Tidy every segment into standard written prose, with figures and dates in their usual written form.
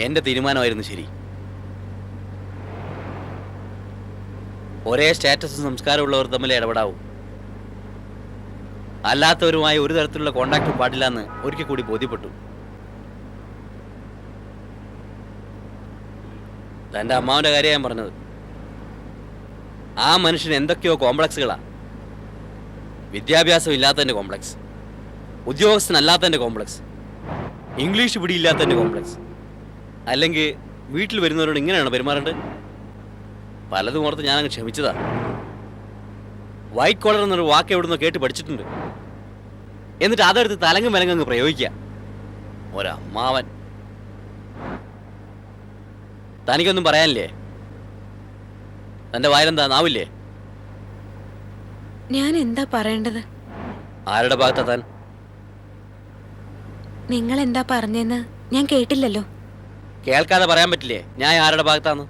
എന്റെ തീരുമാനമായിരുന്നു ശരി. ഒരേ സ്റ്റാറ്റസും സംസ്കാരമുള്ളവർ തമ്മിൽ ഇടപെടാവും, അല്ലാത്തവരുമായി ഒരു തരത്തിലുള്ള കോണ്ടാക്റ്റും പാടില്ലെന്ന് ഒരിക്കൽ കൂടി ബോധ്യപ്പെട്ടു. തൻ്റെ അമ്മാവൻ്റെ കാര്യം ഞാൻ പറഞ്ഞത്. ആ മനുഷ്യന് എന്തൊക്കെയോ കോംപ്ലക്സുകളാ. വിദ്യാഭ്യാസം ഇല്ലാത്തതിൻ്റെ കോംപ്ലക്സ്, ഉദ്യോഗസ്ഥനല്ലാത്തതിൻ്റെ കോംപ്ലക്സ്, ഇംഗ്ലീഷ് പിടിയില്ലാത്തതിൻ്റെ കോംപ്ലക്സ്. അല്ലെങ്കിൽ വീട്ടിൽ വരുന്നവരോട് ഇങ്ങനെയാണ് പെരുമാറേണ്ടത്? പലതും ഓർത്ത് ഞാനങ്ങ് ക്ഷമിച്ചതാ. വൈറ്റ് കോളർ എന്നൊരു വാക്ക് എവിടുന്നോ കേട്ട് പഠിച്ചിട്ടുണ്ട്. എന്നിട്ട് അതെടുത്ത് തലങ്ങും വിലങ്ങ് പ്രയോഗിക്കുക. ഒരമ്മാവൻ. തനിക്കൊന്നും പറയാനില്ലേ? തന്റെ വായിലെന്താ, നാവില്ലേ? ഞാൻ എന്താ പറയേണ്ടത്? ആരുടെ ഭാഗത്താ താൻ? നിങ്ങൾ എന്താ പറഞ്ഞെന്ന് ഞാൻ കേട്ടില്ലല്ലോ. കേൾക്കാതെ പറയാൻ പറ്റില്ലേ ഞാൻ ആരുടെ ഭാഗത്താന്ന്?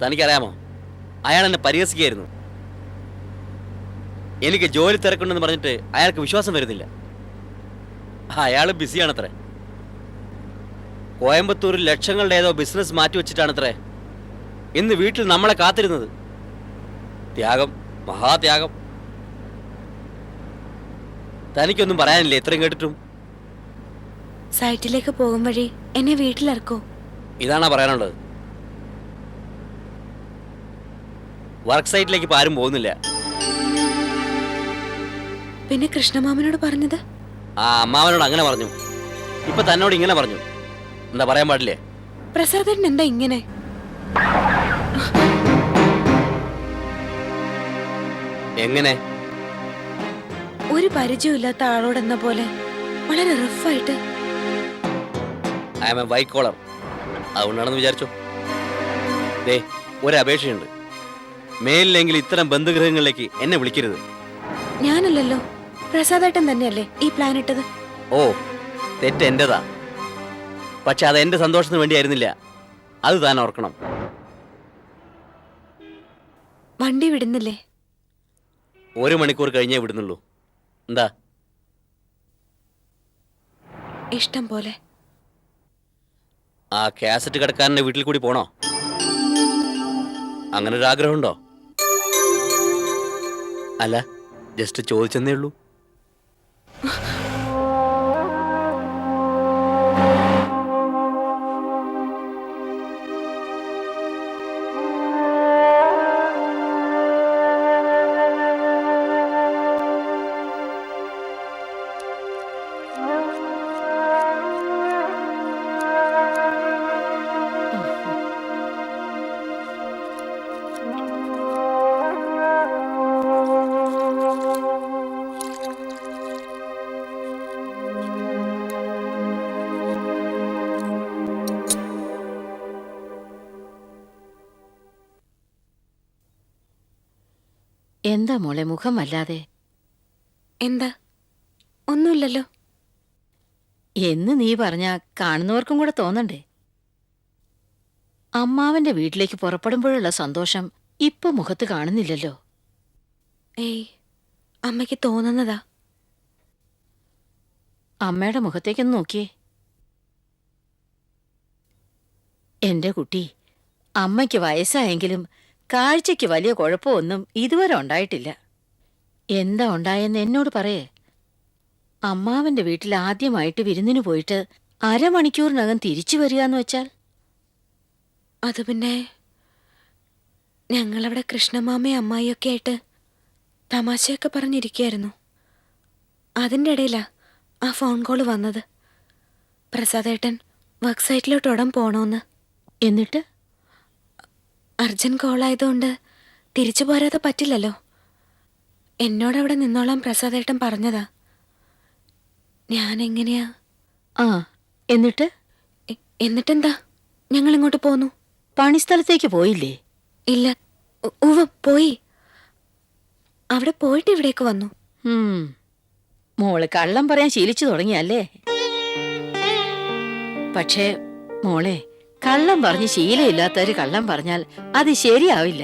തനിക്കറിയാമോ, അയാൾ എന്നെ പരിഹസിക്കുകയായിരുന്നു. എനിക്ക് ജോലി തിരക്കുണ്ടെന്ന് പറഞ്ഞിട്ട് അയാൾക്ക് വിശ്വാസം വരുന്നില്ല. അയാൾ ബിസിയാണത്രേ. കോയമ്പത്തൂരിൽ ലക്ഷങ്ങളുടെ ഏതോ ബിസിനസ് മാറ്റിവെച്ചിട്ടാണത്രേ ഇന്ന് വീട്ടിൽ നമ്മളെ കാത്തിരുന്നത്. ത്യാഗം, മഹാത്യാഗം. തനിക്കൊന്നും പറയാനില്ലേ ഇത്രയും കേട്ടിട്ടും? സൈറ്റിലേക്ക് പോകും വഴി എന്നെ വീട്ടിലിറക്കോ? ഇതാണോ പറയാനുള്ളത്? വർക്ക് സൈറ്റിലേക്ക് ഇപ്പം ആരും പോകുന്നില്ല. പിന്നെ കൃഷ്ണമാമനോട് പറഞ്ഞത്? ആ അമ്മാവനോട് അങ്ങനെ പറഞ്ഞു. ഇപ്പൊ തന്നോട് ഇങ്ങനെ പറഞ്ഞു. എന്താ പറയാൻ പാടില്ലേ? പ്രസാദേട്ടൻ എന്താ ഇങ്ങനെ? എങ്ങനെ? ഒരു പരിചയമില്ലാത്ത ആളോടെന്ന പോലെ വളരെ റഫായിട്ട്. I am a white collar, അതുകൊണ്ടാണെന്ന് വിചാരിച്ചോ? ദേ, ഒരപേക്ഷയുണ്ട്. മേലില്ലെങ്കിൽ ഇത്തരം ബന്ധുഗൃഹങ്ങളിലേക്ക് എന്നെ വിളിക്കരുത്. ഞാനല്ലല്ലോ, പ്രസാദേട്ടൻ തന്നെയല്ലേ ഈ പ്ലാൻ ഇട്ടത്. ഓ, തെറ്റ് എന്റേതാ. പക്ഷെ അത് എന്റെ സന്തോഷത്തിന് വേണ്ടിയായിരുന്നില്ല. അത് താൻ ഓർക്കണം. വണ്ടി വിടുന്നില്ലേ? 1 മണിക്കൂർ കഴിഞ്ഞേ വിടുന്നുള്ളൂ. എന്താ? ഇഷ്ടം പോലെ. ആ കാസറ്റ് കിടക്കാരൻ്റെ വീട്ടിൽ കൂടി പോണോ? അങ്ങനെ ഒരു ആഗ്രഹമുണ്ടോ? അല്ല, ജസ്റ്റ് ചോദിച്ചെന്നേ ഉള്ളൂ. എന്താ മോളെ മുഖം വല്ലാതെ? എന്താ? ഒന്നുമില്ലല്ലോ. എന്ന് നീ പറഞ്ഞ കാണുന്നവർക്കും കൂടെ തോന്നണ്ടേ? അമ്മാവന്റെ വീട്ടിലേക്ക് പുറപ്പെടുമ്പോഴുള്ള സന്തോഷം ഇപ്പൊ മുഖത്ത് കാണുന്നില്ലല്ലോ. ഏയ്, അമ്മയ്ക്ക് തോന്നുന്നതാ. അമ്മയുടെ മുഖത്തേക്കൊന്ന് നോക്കിയേ. എന്റെ കുട്ടി, അമ്മയ്ക്ക് വയസ്സായെങ്കിലും കാഴ്ചയ്ക്ക് വലിയ കുഴപ്പമൊന്നും ഇതുവരെ ഉണ്ടായിട്ടില്ല. എന്താ ഉണ്ടായെന്ന് എന്നോട് പറയേ. അമ്മാവന്റെ വീട്ടിൽ ആദ്യമായിട്ട് വിരുന്നിന് പോയിട്ട് അരമണിക്കൂറിനകം തിരിച്ചു വരികയെന്ന് വെച്ചാൽ? അത് പിന്നെ ഞങ്ങളവിടെ കൃഷ്ണമാമയും അമ്മായിയൊക്കെ ആയിട്ട് തമാശയൊക്കെ പറഞ്ഞിരിക്കുകയായിരുന്നു. അതിൻ്റെ ഇടയിലാ ആ ഫോൺ കോള് വന്നത്. പ്രസാദേട്ടൻ വർക്ക് സൈറ്റിലോട്ട് ഉടൻ പോണോന്ന്. എന്നിട്ട് അർജന്റ് കോളായതുകൊണ്ട് തിരിച്ചു പോരാതെ പറ്റില്ലല്ലോ. എന്നോടവിടെ നിന്നോളാം പ്രസാദേട്ടൻ പറഞ്ഞതാ. ഞാനെങ്ങനെയാ? ആ, എന്നിട്ട്? എന്നിട്ടെന്താ, ഞങ്ങൾ ഇങ്ങോട്ട് പോന്നു. പണിസ്ഥലത്തേക്ക് പോയില്ലേ? ഇല്ല, ഉവ്വ് പോയി. അവിടെ പോയിട്ട് ഇവിടേക്ക് വന്നു. മോള് കള്ളം പറയാൻ ശീലിച്ചു തുടങ്ങിയല്ലേ? പക്ഷേ മോളെ, കള്ളം പറഞ്ഞ് ശീലമില്ലാത്തവര് കള്ളം പറഞ്ഞാൽ അത് ശരിയാവില്ല.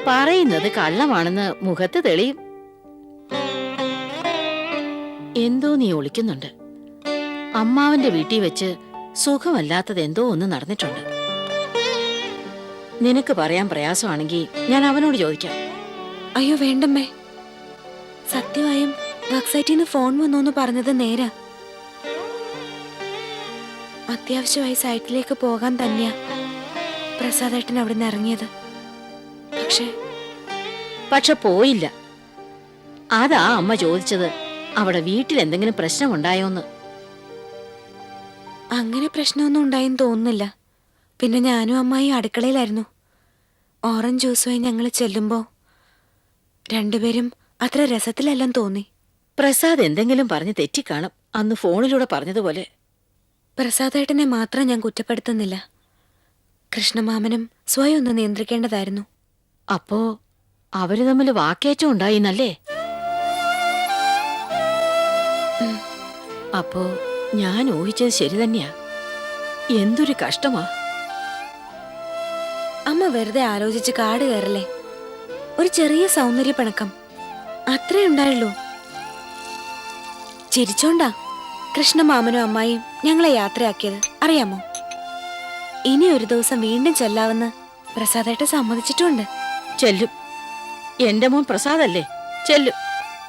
പറയുന്നത് കള്ളമാണെന്ന് മുഖത്ത് തെളിയും. എന്തോ നീ ഒളിക്കുന്നുണ്ട്. അമ്മാവന്റെ വീട്ടിൽ വെച്ച് സുഖമല്ലാത്തത് എന്തോ ഒന്ന് നടന്നിട്ടുണ്ട്. നിനക്ക് പറയാൻ പ്രയാസമാണെങ്കിൽ ഞാൻ അവനോട് ചോദിക്കാം. അയ്യോ വേണ്ടമ്മേ, സത്യമായും വെബ്സൈറ്റിൽ നിന്ന് ഫോൺ വന്നോന്ന് പറഞ്ഞത് നേരാ. അത്യാവശ്യമായി സൈറ്റിലേക്ക് പോകാൻ തന്നെയാ പ്രസാദേട്ടൻ അവിടെ നിന്ന് ഇറങ്ങിയത്. പക്ഷെ പോയില്ല. അതാ അമ്മ ചോദിച്ചത്, അവിടെ വീട്ടിൽ എന്തെങ്കിലും പ്രശ്നമുണ്ടായോന്ന്. അങ്ങനെ പ്രശ്നമൊന്നും ഉണ്ടായെന്ന് തോന്നുന്നില്ല. പിന്നെ ഞാനും അമ്മായി അടുക്കളയിലായിരുന്നു. ഓറഞ്ച് ജ്യൂസുമായി ഞങ്ങൾ ചെല്ലുമ്പോ രണ്ടുപേരും അത്ര രസത്തിലെല്ലാം തോന്നി. പ്രസാദ് എന്തെങ്കിലും പറഞ്ഞ് തെറ്റിക്കാണും, അന്ന് ഫോണിലൂടെ പറഞ്ഞതുപോലെ. പ്രസാദേട്ടനെ മാത്രം ഞാൻ കുറ്റപ്പെടുത്തുന്നില്ല. കൃഷ്ണമാമനും സ്വയം ഒന്ന് നിയന്ത്രിക്കേണ്ടതായിരുന്നു. അപ്പോ അവര് തമ്മിൽ വാക്കേറ്റം ഉണ്ടായിന്നല്ലേ? അപ്പോ ഞാൻ ഊഹിച്ചത് ശരി തന്നെയാ. എന്തൊരു കഷ്ടമാ. അമ്മ വെറുതെ ആലോചിച്ച് കാട് കയറല്ലേ. ഒരു ചെറിയ സൗന്ദര്യ പിണക്കം അത്രേ ഉണ്ടായുള്ളൂ. ചിരിച്ചോണ്ടാ കൃഷ്ണമാമനും അമ്മായിയും ഞങ്ങളെ യാത്രയാക്കിയത്, അറിയാമോ? ഇനി ഒരു ദിവസം വീണ്ടും ചെല്ലാവെന്ന് പ്രസാദേട്ട സമ്മതിച്ചിട്ടുണ്ട്. ചെല്ലും. എന്റെ മോൻ പ്രസാദല്ലേ, ചെല്ലും.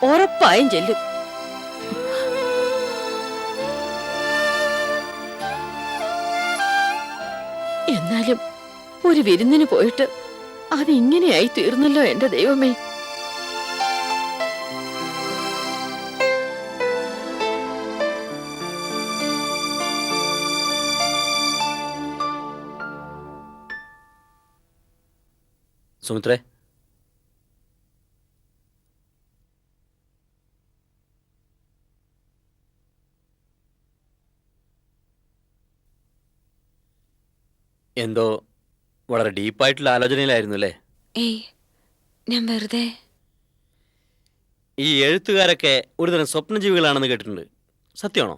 ഉറപ്പായും ചെല്ലും. എന്നാലും ഒരു വിരുന്നിന് പോയിട്ട് അതിങ്ങനെയായി തീർന്നല്ലോ എന്റെ ദൈവമേ. സുമിത്രേ, എന്തോ വളരെ ഡീപ്പായിട്ടുള്ള ആലോചനയിലായിരുന്നു അല്ലേ? ഏയ്, ഞാൻ വെറുതെ. ഈ എഴുത്തുകാരൊക്കെ ഒരുതരം സ്വപ്നജീവികളാണെന്ന് കേട്ടിട്ടുണ്ട്. സത്യമാണോ?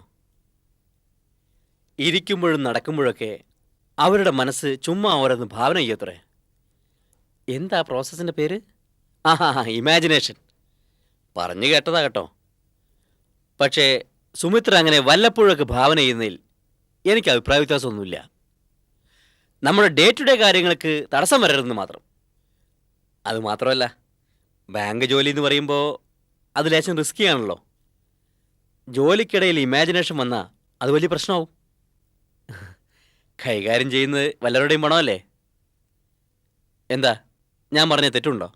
ഇരിക്കുമ്പോഴും നടക്കുമ്പോഴൊക്കെ അവരുടെ മനസ്സ് ചുമ്മാ ഓരോന്ന് ഭാവന ചെയ്യത്രേ. എന്താ പ്രോസസ്സിൻ്റെ പേര്? ഇമാജിനേഷൻ. പറഞ്ഞു കേട്ടതാ കേട്ടോ. പക്ഷേ സുമിത്ര അങ്ങനെ വല്ലപ്പോഴൊക്കെ ഭാവന ചെയ്യുന്നതിൽ എനിക്ക് അഭിപ്രായ വ്യത്യാസമൊന്നുമില്ല. നമ്മുടെ ഡേ ടു ഡേ കാര്യങ്ങൾക്ക് തടസ്സം വരരുതെന്ന് മാത്രം. അതുമാത്രമല്ല, ബാങ്ക് ജോലി എന്ന് പറയുമ്പോൾ അത് ലേശം റിസ്കി ആണല്ലോ. ജോലിക്കിടയിൽ ഇമാജിനേഷൻ വന്നാൽ അത് വലിയ പ്രശ്നമാവും. കൈകാര്യം ചെയ്യുന്നത് വല്ലവരുടെയും പണമല്ലേ? എന്താ ഞാൻ പറഞ്ഞ തെറ്റുണ്ടോ?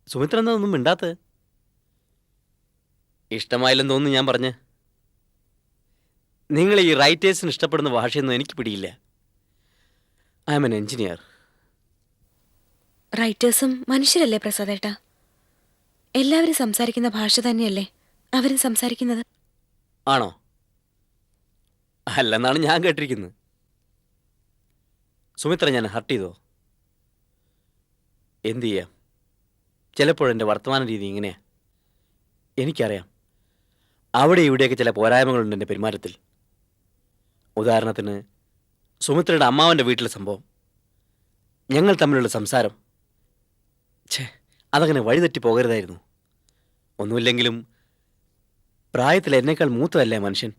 സുമിത്ര എന്താ ഒന്നും മിണ്ടാത്തത്? ഇഷ്ടമായില്ലെന്ന് തോന്നുന്നു ഞാൻ പറഞ്ഞ്. നിങ്ങൾ ഈ റൈറ്റേഴ്സിന് ഇഷ്ടപ്പെടുന്ന ഭാഷയൊന്നും എനിക്ക് പിടിയില്ല. I am an engineer. റൈറ്റേഴ്സും മനുഷ്യരല്ലേ പ്രസാദേട്ടാ? എല്ലാവരും സംസാരിക്കുന്ന ഭാഷ തന്നെയല്ലേ അവരും സംസാരിക്കുന്നത്? ആണോ? അല്ലെന്നാണ് ഞാൻ കേട്ടിരിക്കുന്നത്. സുമിത്ര ഞാൻ ഹർട്ട് ചെയ്തോ? എന്തു ചെയ്യാം, ചിലപ്പോഴെൻ്റെ വർത്തമാന രീതി ഇങ്ങനെയാ. എനിക്കറിയാം അവിടെ ഇവിടെയൊക്കെ ചില പോരായ്മകളുണ്ട് എൻ്റെ പെരുമാറ്റത്തിൽ. ഉദാഹരണത്തിന് സുമിത്രയുടെ അമ്മാവൻ്റെ വീട്ടിലെ സംഭവം, ഞങ്ങൾ തമ്മിലുള്ള സംസാരം. അതങ്ങനെ വഴിതെറ്റി പോകരുതായിരുന്നു. ഒന്നുമില്ലെങ്കിലും പ്രായത്തിൽ എന്നേക്കാൾ മൂത്തതല്ലേ മനുഷ്യൻ.